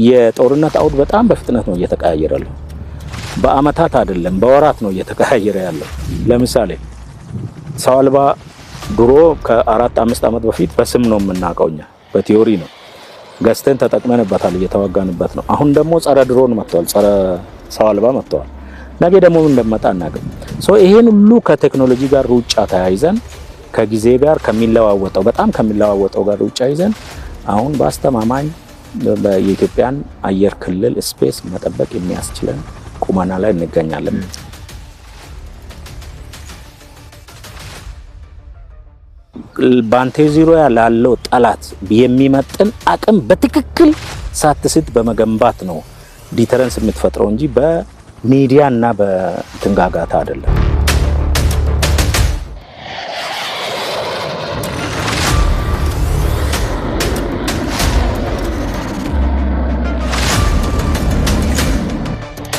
የጦርነት አውድ በጣም በፍጥነት ነው እየተቀያየረ ያለው። በአመታት አይደለም በወራት ነው እየተቀያየረ ያለው። ለምሳሌ ሰው አልባ ድሮ ከ4-5 አመት በፊት በስም ነው የምናውቀውኛ፣ በቲዮሪ ነው ገዝተን ተጠቅመንበታል፣ እየተዋጋንበት ነው። አሁን ደግሞ ጸረ ድሮን መጥቷል፣ ጸረ ሰው አልባ መጥቷል። ነገ ደግሞ ምን እንደመጣ እናገኝ። ይሄን ሁሉ ከቴክኖሎጂ ጋር ሩጫ ተያይዘን ከጊዜ ጋር በጣም ከሚለዋወጠው ጋር ሩጫ ይዘን አሁን በአስተማማኝ የኢትዮጵያን አየር ክልል ስፔስ መጠበቅ የሚያስችለን ቁመና ላይ እንገኛለን። ባንቴ ዙሪያ ላለው ጠላት የሚመጥን አቅም በትክክል ሳትስት በመገንባት ነው ዲተረንስ የምትፈጥረው እንጂ በሚዲያና በትንጋጋታ አይደለም።